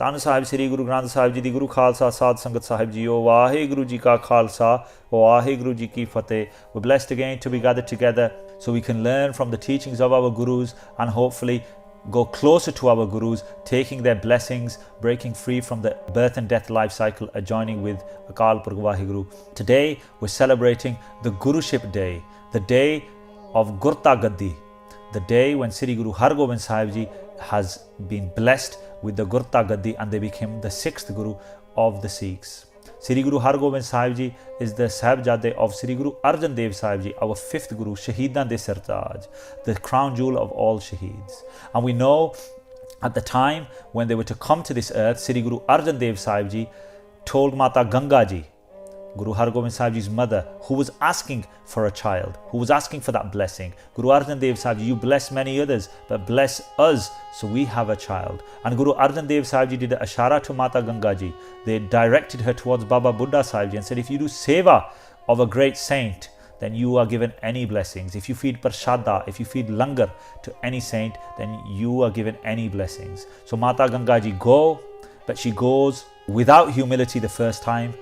ਧੰਨ ਸਾਹਿਬ ਸ੍ਰੀ ਗੁਰੂ ਗ੍ਰੰਥ ਸਾਹਿਬ ਜੀ ਦੀ ਗੁਰੂ ਖਾਲਸਾ ਸਾਧ ਸੰਗਤ ਸਾਹਿਬ ਜੀਓ ਵਾਹਿਗੁਰੂ ਜੀ ਕਾ ਖਾਲਸਾ ਵਾਹਿਗੁਰੂ ਜੀ ਕੀ ਫਤਿਹ. We're blessed again to be gathered together so we can learn from the teachings of our gurus and hopefully go closer to our gurus, taking their blessings, breaking free from the birth and death life cycle, adjoining with Akal Purkh Waheguru. Today we're celebrating the Guruship Day, the day of Gurta Gaddi, the day when Sri Guru Har Gobind Sahib Ji has been blessed with the Gurta Gaddi and they became the 6th Guru of the Sikhs. Sri Guru Har Gobind Sahib Ji is the Sahibzade of Sri Guru Arjan Dev Sahib Ji, our 5th Guru, Shaheedan de Sartaj, the crown jewel of all Shaheeds. And we know at the time when they were to come to this earth, Sri Guru Arjan Dev Sahib Ji told Mata Ganga Ji, Guru Har Gobind Sahib Ji's mother, who was asking for a child, who was asking for that blessing, Guru Arjan Dev Sahib Ji, you bless many others, but bless us so we have a child. And Guru Arjan Dev Sahib Ji did an ashara to Mata Ganga Ji. They directed her towards Baba Buddha Sahib Ji and said, if you do seva of a great saint, then you are given any blessings. If you feed prashada, if you feed langar to any saint, then you are given any blessings. So Mata Ganga Ji go, but she goes without humility the first time.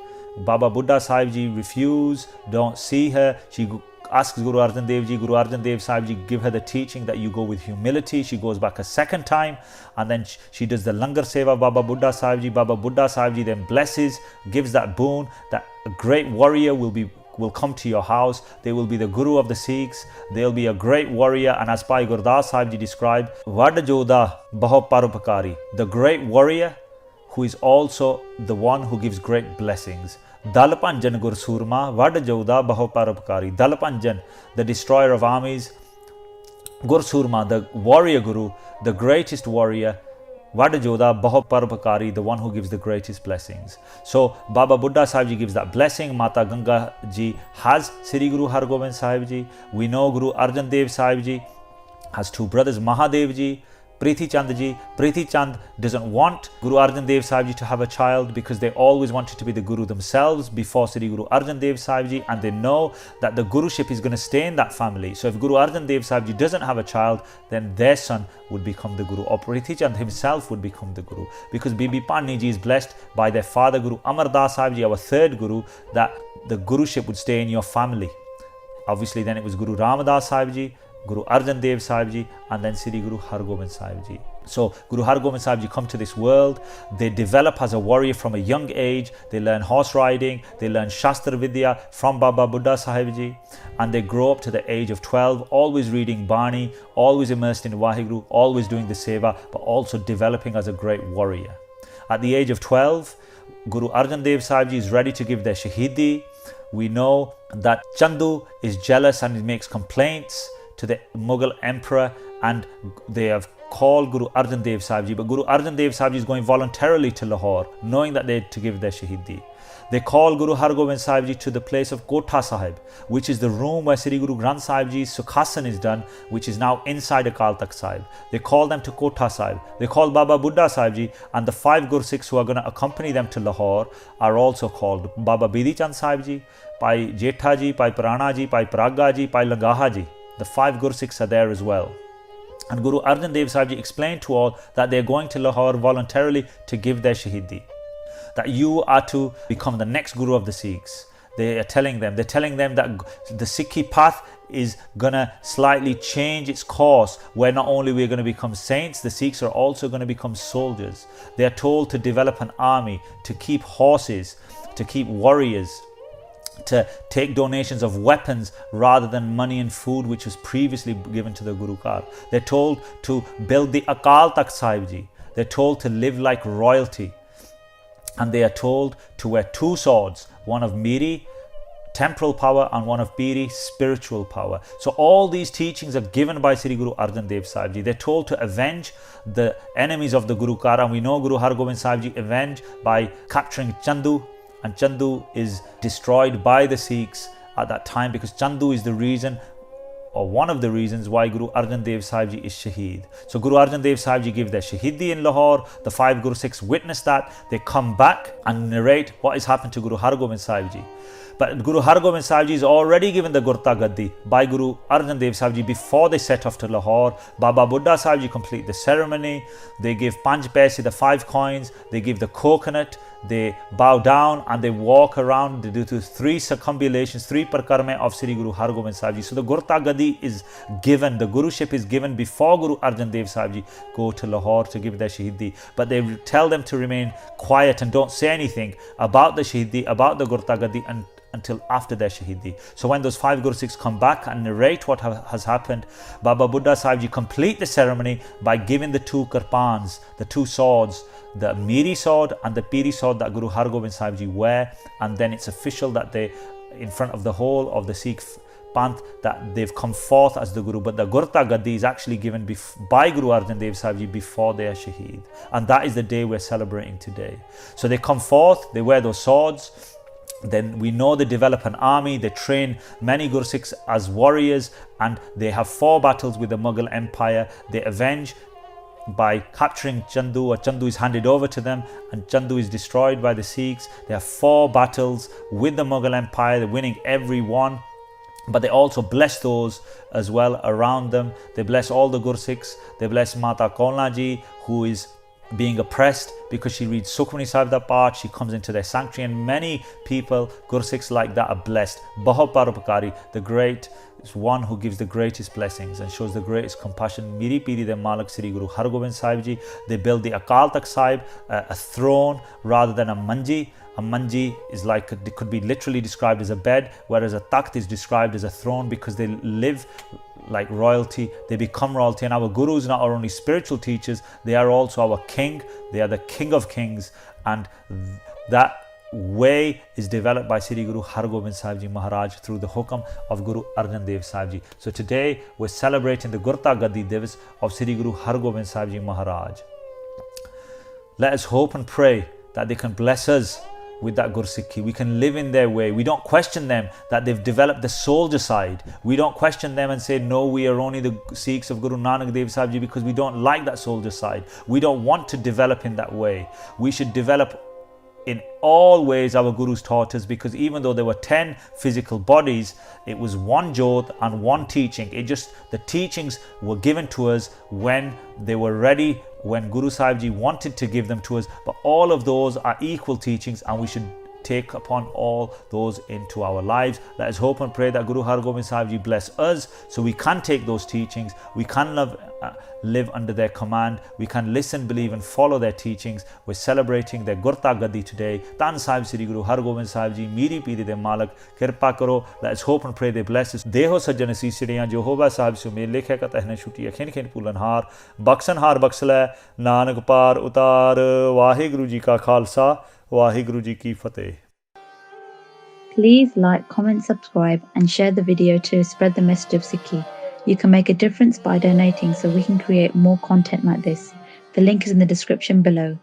Baba Buddha Sahib Ji refuse, don't see her. She asks Guru Arjan Dev Ji, Guru Arjan Dev Sahib Ji give her the teaching that you go with humility. She goes back a second time and then she does the langar seva Baba Buddha Sahib Ji. Baba Buddha Sahib Ji then blesses, gives that boon that a great warrior will come to your house. They will be the Guru of the Sikhs. They'll be a great warrior. And as Bhai Gurdas Sahib Ji described, Vad Jodha Baho Paropakari, the great warrior who is also the one who gives great blessings. Dalpanjan Gur Surma, Vad Jodha Baho Paropakari. Dalpanjan, the destroyer of armies. Gur Surma, the warrior Guru, the greatest warrior. Vad Jodha Baho Paropakari, the one who gives the greatest blessings. So Baba Buddha Sahib Ji gives that blessing. Mata Ganga Ji has Sri Guru Har Gobind Sahib Ji. We know Guru Arjan Dev Sahib Ji has two brothers, Mahadev Ji, Prithi Chand Ji. Prithi Chand doesn't want Guru Arjan Dev Sahib Ji to have a child because they always wanted to be the Guru themselves before Sri Guru Arjan Dev Sahib Ji, and they know that the Guruship is going to stay in that family. So if Guru Arjan Dev Sahib Ji doesn't have a child, then their son would become the Guru, or Prithi Chand himself would become the Guru, because Bibi Pani Ji is blessed by their father Guru Amar Das Sahib Ji, our 3rd Guru, that the Guruship would stay in your family. Obviously then it was Guru Ramadas Sahib Ji, Guru Arjan Dev Sahib Ji, and then Sri Guru Har Gobind Sahib Ji. So Guru Har Gobind Sahib Ji come to this world. They develop as a warrior from a young age. They learn horse riding. They learn Shastra Vidya from Baba Buddha Sahib Ji. And they grow up to the age of 12, always reading Bani, always immersed in Waheguru, always doing the seva, but also developing as a great warrior. At the age of 12, Guru Arjan Dev Sahib Ji is ready to give their Shahidi. We know that Chandu is jealous and he makes complaints to the Mughal emperor, and they have called Guru Arjan Dev Sahib Ji, but Guru Arjan Dev Sahib Ji is going voluntarily to Lahore, knowing that they had to give their Shahidi. They call Guru Har Gobind Sahib Ji to the place of Kotha Sahib, which is the room where Sri Guru Granth Sahib Ji's Sukhasan is done, which is now inside Akal Takht Sahib. They call them to Kotha Sahib. They call Baba Buddha Sahib Ji, and the 5 Gur Sikhs who are going to accompany them to Lahore are also called Baba Bidhi Chand Sahib Ji, Pai Jetha Ji, Pai Prana Ji, Pai Praga Ji, Pai Langaha Ji. The 5 Gur Sikhs are there as well. And Guru Arjan Dev Sahib Ji explained to all that they are going to Lahore voluntarily to give their Shahidi. That you are to become the next Guru of the Sikhs. They're telling them that the Sikhi path is gonna slightly change its course, where not only we're going to become saints, the Sikhs are also going to become soldiers. They are told to develop an army, to keep horses, to keep warriors, to take donations of weapons rather than money and food, which was previously given to the Guru Kar. They're told to build the Akal Takht Sahib Ji. They're told to live like royalty. And they are told to wear 2 swords, one of Miri, temporal power, and one of Piri, spiritual power. So all these teachings are given by Sri Guru Arjan Dev Sahib Ji. They're told to avenge the enemies of the Guru Kar, and we know Guru Har Gobind Sahib Ji avenged by capturing Chandu, and Chandu is destroyed by the Sikhs at that time, because Chandu is the reason or one of the reasons why Guru Arjan Dev Sahib Ji is Shaheed. So Guru Arjan Dev Sahib Ji give their Shaheedi in Lahore. The 5 Guru Sikhs witness that. They come back and narrate what has happened to Guru Hargobind Sahib Ji. But Guru Hargobind Sahib Ji is already given the Gurta Gaddi by Guru Arjan Dev Sahib Ji before they set off to Lahore. Baba Buddha Sahib Ji complete the ceremony. They give Panj Paise, the 5 coins. They give the coconut. They bow down and they walk around. They do 3 circumambulations, 3 parkarme of Sri Guru Hargobind Sahib Ji. So the Gurta Gaddi is given, the Guruship is given before Guru Arjan Dev Sahib Ji go to Lahore to give their Shaheedi. But they tell them to remain quiet and don't say anything about the Shaheedi, about the Gurta Gaddi until after their Shaheedi. So when those 5 Guru Sikhs come back and narrate what has happened, Baba Buddha Sahib Ji complete the ceremony by giving the 2 kirpans, the 2 swords, the Miri sword and the Piri sword that Guru Hargobind Sahib Ji wear, and then it's official that they, in front of the whole of the Sikh Panth, that they've come forth as the Guru. But the Gurta Gaddi is actually given by Guru Arjan Dev Sahib Ji before they are Shaheed, and that is the day we're celebrating today. So they come forth, they wear those swords. Then we know they develop an army, they train many Guru Sikhs as warriors, and they have 4 battles with the Mughal Empire. They avenge by capturing Chandu, or Chandu is handed over to them and Chandu is destroyed by the Sikhs. They have 4 battles with the Mughal Empire, they're winning every one. But they also bless those as well around them. They bless all the Guru Sikhs. They bless Mata Kaulna Ji, who is being oppressed because she reads Sukhmani Sahib da Path. She comes into their sanctuary, and many people, Guru Sikhs like that, are blessed. Bahut Paropakari, the great, is one who gives the greatest blessings and shows the greatest compassion. Miri Piri de Malik Sri Guru Hargobind Sahib Ji. They build the Akal Takht Sahib, a throne rather than a manji. A manji is like, it could be literally described as a bed, whereas a takht is described as a throne, because they live like royalty, they become royalty. And our gurus not only spiritual teachers, they are also our king. They are the king of kings, and that way is developed by Sri Guru Hargobind Sahib Ji Maharaj through the hukam of Guru Arjan Dev Sahib Ji. So today we're celebrating the Gurta Gaddi Divas of Sri Guru Hargobind Sahib Ji Maharaj. Let us hope and pray that they can bless us with that Gursikhi. We can live in their way. We don't question them that they've developed the soldier side. We don't question them and say, no, we are only the Sikhs of Guru Nanak Dev Sahib Ji, because we don't like that soldier side. We don't want to develop in that way. We should develop in all ways our Gurus taught us, because even though there were 10 physical bodies, it was one Jodh and one teaching. The teachings were given to us when they were ready, when Guru Sahib Ji wanted to give them to us. But all of those are equal teachings, and we should take upon all those into our lives. Let us hope and pray that Guru Hargobind Sahib Ji bless us so we can take those teachings, we can live under their command, we can listen, believe and follow their teachings. We're celebrating their Gurta Gaddi today. Tan Sahib Sri Guru Hargobind Sahib Ji Miri Piri de Malik Kirpa Karo. Let us hope and pray they bless us. Deho Sajjan Asisidiyan Jehovah Sahib Su Mele Lekha Ka Tehne Shuti Akhin Khin Pulanhar Baksanhar Baksala Nanak Par Utar. Waheguru Ji Ka Khalsa, Waheguru Ji Ki Fateh. Please like, comment, subscribe and share the video to spread the message of Sikhi. You can make a difference by donating so we can create more content like this. The link is in the description below.